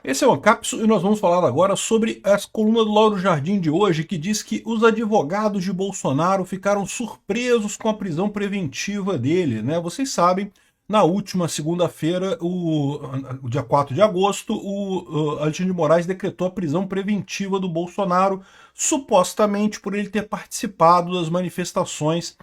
Esse é o Ancapso e nós vamos falar agora sobre as colunas do Lauro Jardim de hoje, que diz que os advogados de Bolsonaro ficaram surpresos com a prisão preventiva dele, né? Vocês sabem, na última segunda-feira, o dia 4 de agosto, o Alexandre de Moraes decretou a prisão preventiva do Bolsonaro, supostamente por ele ter participado das manifestações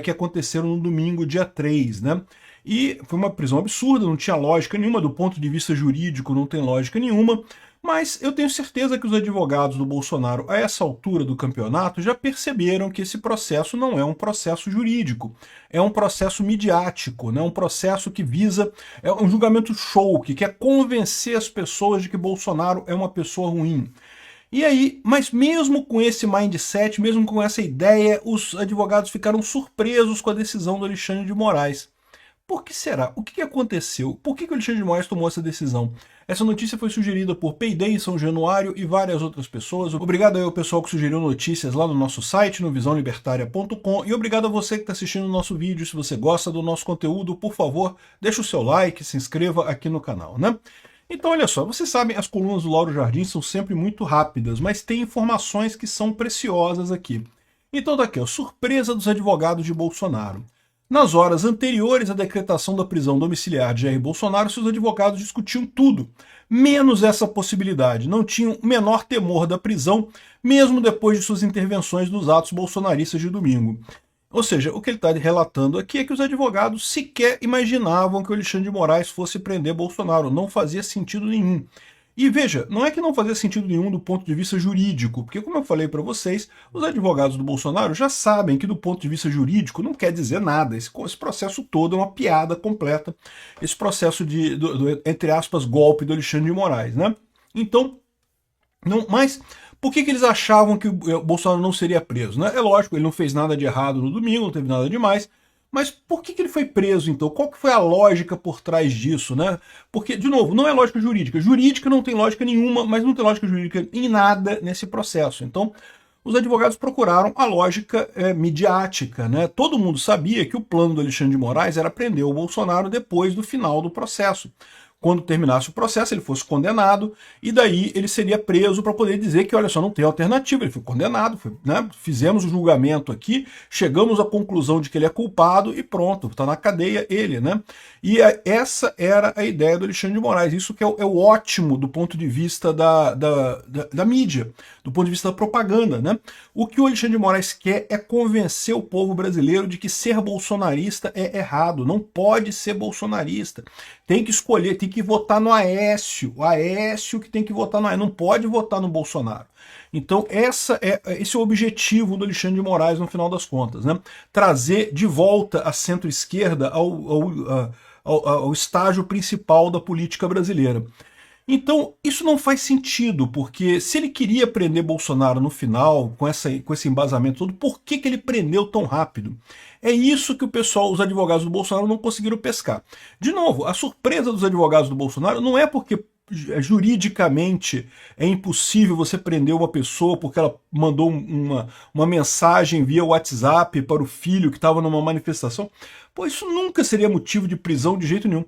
que aconteceram no domingo, dia 3, né? E foi uma prisão absurda, não tinha lógica nenhuma, do ponto de vista jurídico não tem lógica nenhuma, mas eu tenho certeza que os advogados do Bolsonaro, a essa altura do campeonato, já perceberam que esse processo não é um processo jurídico, é um processo midiático, né? Um processo que visa, é um julgamento show, que quer convencer as pessoas de que Bolsonaro é uma pessoa ruim. E aí, mas mesmo com esse mindset, mesmo com essa ideia, os advogados ficaram surpresos com a decisão do Alexandre de Moraes. Por que será? O que aconteceu? Por que o Alexandre de Moraes tomou essa decisão? Essa notícia foi sugerida por Payday em São Januário e várias outras pessoas. Obrigado aí ao pessoal que sugeriu notícias lá no nosso site, no visãolibertaria.com, e obrigado a você que está assistindo o nosso vídeo. Se você gosta do nosso conteúdo, por favor, deixa o seu like, se inscreva aqui no canal, né? Então, olha só, vocês sabem, as colunas do Lauro Jardim são sempre muito rápidas, mas tem informações que são preciosas aqui. Então, daqui, ó, surpresa dos advogados de Bolsonaro. Nas horas anteriores à decretação da prisão domiciliar de Jair Bolsonaro, seus advogados discutiam tudo, menos essa possibilidade. Não tinham o menor temor da prisão, mesmo depois de suas intervenções nos atos bolsonaristas de domingo. Ou seja, o que ele está relatando aqui é que os advogados sequer imaginavam que o Alexandre de Moraes fosse prender Bolsonaro. Não fazia sentido nenhum. E veja, não é que não fazia sentido nenhum do ponto de vista jurídico, porque como eu falei para vocês, os advogados do Bolsonaro já sabem que do ponto de vista jurídico não quer dizer nada. Esse processo todo é uma piada completa, esse processo entre aspas, golpe do Alexandre de Moraes, né? Então, não, mas por que eles achavam que o Bolsonaro não seria preso, né? É lógico, ele não fez nada de errado no domingo, não teve nada demais, mas por que ele foi preso, então? Qual que foi a lógica por trás disso, né? Porque, de novo, não é lógica jurídica. Jurídica não tem lógica nenhuma, mas não tem lógica jurídica em nada nesse processo. Então, os advogados procuraram a lógica midiática, né? Todo mundo sabia que o plano do Alexandre de Moraes era prender o Bolsonaro depois do final do processo. Quando terminasse o processo, ele fosse condenado, e daí ele seria preso para poder dizer que, olha só, não tem alternativa, ele foi condenado, né? Fizemos o julgamento aqui, chegamos à conclusão de que ele é culpado e pronto, está na cadeia ele, né? E essa era a ideia do Alexandre de Moraes, isso que é o ótimo do ponto de vista da mídia, do ponto de vista da propaganda, né? O que o Alexandre de Moraes quer é convencer o povo brasileiro de que ser bolsonarista é errado, não pode ser bolsonarista, tem que escolher, tem que votar no Aécio, o Aécio que tem que votar no Aécio, não pode votar no Bolsonaro. Então esse é o objetivo do Alexandre de Moraes no final das contas, né? Trazer de volta a centro-esquerda ao estágio principal da política brasileira. Então, isso não faz sentido, porque se ele queria prender Bolsonaro no final, com esse embasamento todo, por que ele prendeu tão rápido? É isso que o pessoal, os advogados do Bolsonaro não conseguiram pescar. De novo, a surpresa dos advogados do Bolsonaro não é porque juridicamente é impossível você prender uma pessoa porque ela mandou uma mensagem via WhatsApp para o filho que estava numa manifestação. Pô, isso nunca seria motivo de prisão de jeito nenhum.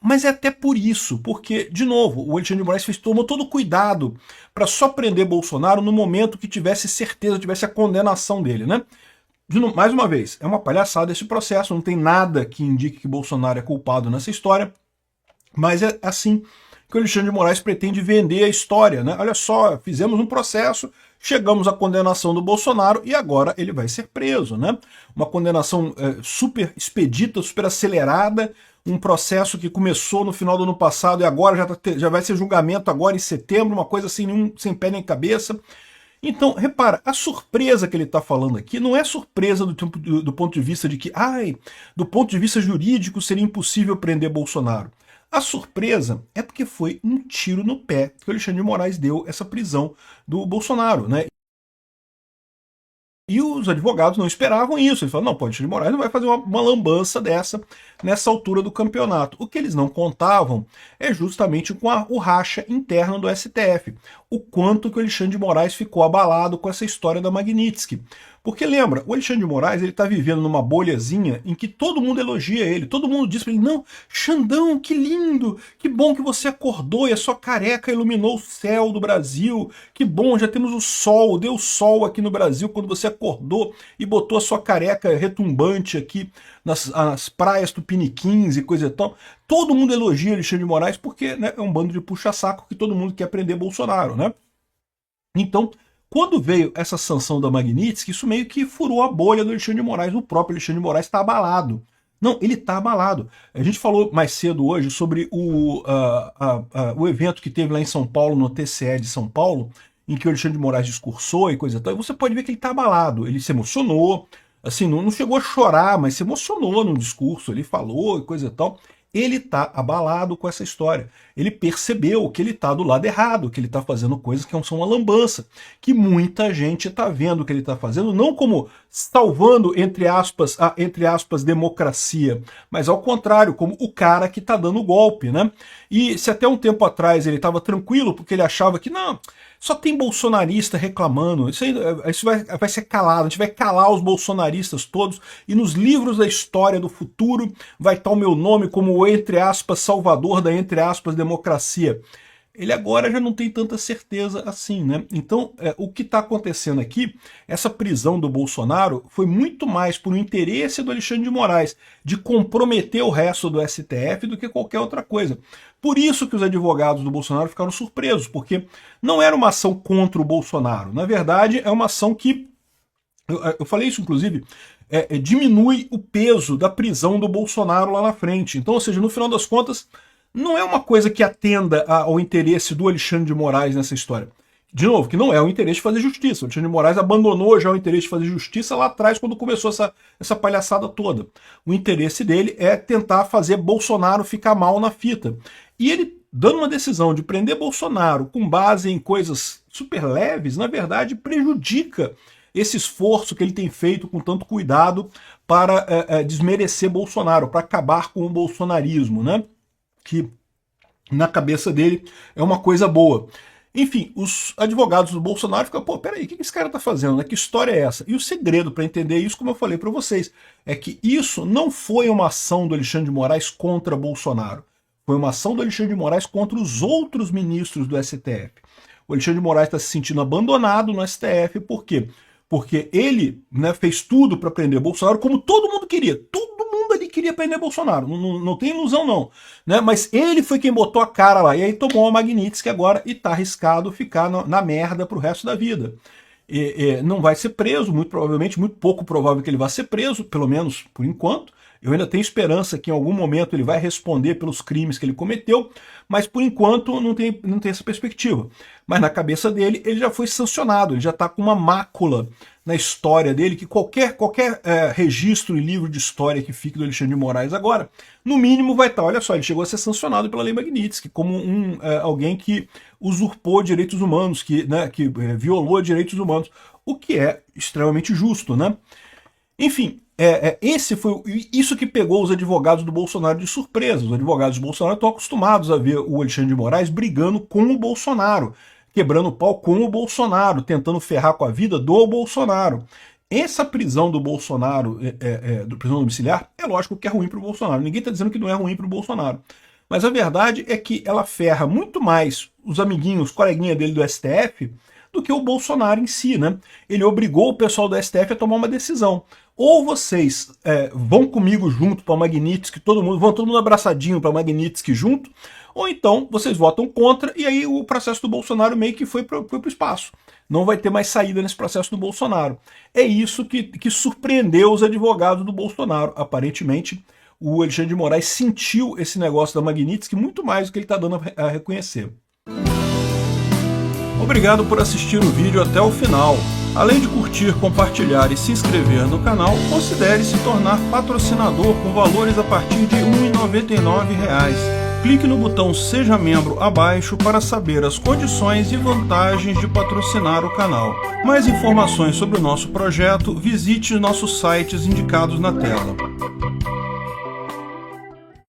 Mas é até por isso, porque, de novo, o Alexandre de Moraes tomou todo cuidado para só prender Bolsonaro no momento que tivesse certeza, tivesse a condenação dele, né? Mais uma vez, é uma palhaçada esse processo, não tem nada que indique que Bolsonaro é culpado nessa história, mas é assim que o Alexandre de Moraes pretende vender a história, né? Olha só, fizemos um processo, chegamos à condenação do Bolsonaro e agora ele vai ser preso, né? Uma condenação super expedita, super acelerada, um processo que começou no final do ano passado e agora já vai ser julgamento agora em setembro, uma coisa assim, sem pé nem cabeça. Então, repara, a surpresa que ele está falando aqui não é surpresa do ponto de vista de que, do ponto de vista jurídico seria impossível prender Bolsonaro. A surpresa é porque foi um tiro no pé que o Alexandre de Moraes deu essa prisão do Bolsonaro, né? E os advogados não esperavam isso. Eles falaram, não, Alexandre de Moraes não vai fazer uma lambança dessa nessa altura do campeonato. O que eles não contavam é justamente com o racha interno do STF. O quanto que o Alexandre de Moraes ficou abalado com essa história da Magnitsky. Porque lembra, o Alexandre de Moraes ele está vivendo numa bolhazinha em que todo mundo elogia ele, todo mundo diz para ele, não, Xandão, que lindo, que bom que você acordou e a sua careca iluminou o céu do Brasil, que bom, já temos o sol, deu sol aqui no Brasil quando você acordou e botou a sua careca retumbante aqui nas praias tupiniquins e coisa e tal. Todo mundo elogia Alexandre de Moraes porque, né, é um bando de puxa-saco que todo mundo quer prender Bolsonaro, né? Então, quando veio essa sanção da Magnitsky, isso meio que furou a bolha do Alexandre de Moraes. O próprio Alexandre de Moraes está abalado. Não, ele está abalado. A gente falou mais cedo hoje sobre o evento que teve lá em São Paulo, no TCE de São Paulo, em que o Alexandre de Moraes discursou e coisa e tal. E você pode ver que ele está abalado. Ele se emocionou, assim, não chegou a chorar, mas se emocionou no discurso. Ele falou e coisa e tal. Ele está abalado com essa história. Ele percebeu que ele está do lado errado, que ele está fazendo coisas que são uma lambança, que muita gente está vendo que ele está fazendo, não como salvando, entre aspas, democracia, mas ao contrário, como o cara que está dando o golpe, né? E se até um tempo atrás ele estava tranquilo, porque ele achava que, não, só tem bolsonarista reclamando, isso vai ser calado, a gente vai calar os bolsonaristas todos, e nos livros da história do futuro vai estar o meu nome como o, entre aspas, salvador da, entre aspas, democracia. Ele agora já não tem tanta certeza assim, né? Então, o que está acontecendo aqui, essa prisão do Bolsonaro, foi muito mais por um interesse do Alexandre de Moraes de comprometer o resto do STF do que qualquer outra coisa. Por isso que os advogados do Bolsonaro ficaram surpresos, porque não era uma ação contra o Bolsonaro. Na verdade, é uma ação que, eu falei isso inclusive, diminui o peso da prisão do Bolsonaro lá na frente. Então, ou seja, no final das contas, não é uma coisa que atenda ao interesse do Alexandre de Moraes nessa história. De novo, que não é o interesse de fazer justiça. O Alexandre de Moraes abandonou já o interesse de fazer justiça lá atrás, quando começou essa palhaçada toda. O interesse dele é tentar fazer Bolsonaro ficar mal na fita. E ele, dando uma decisão de prender Bolsonaro com base em coisas super leves, na verdade prejudica esse esforço que ele tem feito com tanto cuidado para desmerecer Bolsonaro, para acabar com o bolsonarismo, né? Que na cabeça dele é uma coisa boa. Enfim, os advogados do Bolsonaro ficam, pô, peraí, o que esse cara tá fazendo, né? Que história é essa? E o segredo para entender isso, como eu falei para vocês, é que isso não foi uma ação do Alexandre de Moraes contra Bolsonaro. Foi uma ação do Alexandre de Moraes contra os outros ministros do STF. O Alexandre de Moraes está se sentindo abandonado no STF, por quê? Porque ele, né, fez tudo para prender Bolsonaro, como todo mundo queria. Todo mundo ali queria prender Bolsonaro, não tem ilusão não. Né? Mas ele foi quem botou a cara lá, e aí tomou a Magnitsky agora e está arriscado ficar na merda pro resto da vida. Não vai ser preso, muito provavelmente, muito pouco provável que ele vá ser preso, pelo menos por enquanto. Eu ainda tenho esperança que em algum momento ele vai responder pelos crimes que ele cometeu, mas por enquanto não tem essa perspectiva. Mas na cabeça dele, ele já foi sancionado, ele já está com uma mácula na história dele, que qualquer registro e livro de história que fique do Alexandre de Moraes agora, no mínimo vai estar, olha só, ele chegou a ser sancionado pela Lei Magnitsky, como alguém que usurpou direitos humanos, que violou direitos humanos, o que é extremamente justo, né? Enfim, esse foi isso que pegou os advogados do Bolsonaro de surpresa. Os advogados do Bolsonaro estão acostumados a ver o Alexandre de Moraes brigando com o Bolsonaro, quebrando o pau com o Bolsonaro, tentando ferrar com a vida do Bolsonaro. Essa prisão do Bolsonaro, prisão domiciliar, é lógico que é ruim para o Bolsonaro. Ninguém está dizendo que não é ruim para o Bolsonaro. Mas a verdade é que ela ferra muito mais os amiguinhos, os coleguinhas dele do STF, do que o Bolsonaro em si, né? Ele obrigou o pessoal do STF a tomar uma decisão. Ou vocês vão comigo junto para a Magnitsky, vão todo mundo abraçadinho para a Magnitsky junto, ou então vocês votam contra e aí o processo do Bolsonaro meio que foi para o espaço. Não vai ter mais saída nesse processo do Bolsonaro. É isso que surpreendeu os advogados do Bolsonaro. Aparentemente, o Alexandre de Moraes sentiu esse negócio da Magnitsky muito mais do que ele está dando a reconhecer. Obrigado por assistir o vídeo até o final. Além de curtir, compartilhar e se inscrever no canal, considere se tornar patrocinador com valores a partir de R$ 1,99. Clique no botão Seja Membro abaixo para saber as condições e vantagens de patrocinar o canal. Mais informações sobre o nosso projeto, visite nossos sites indicados na tela.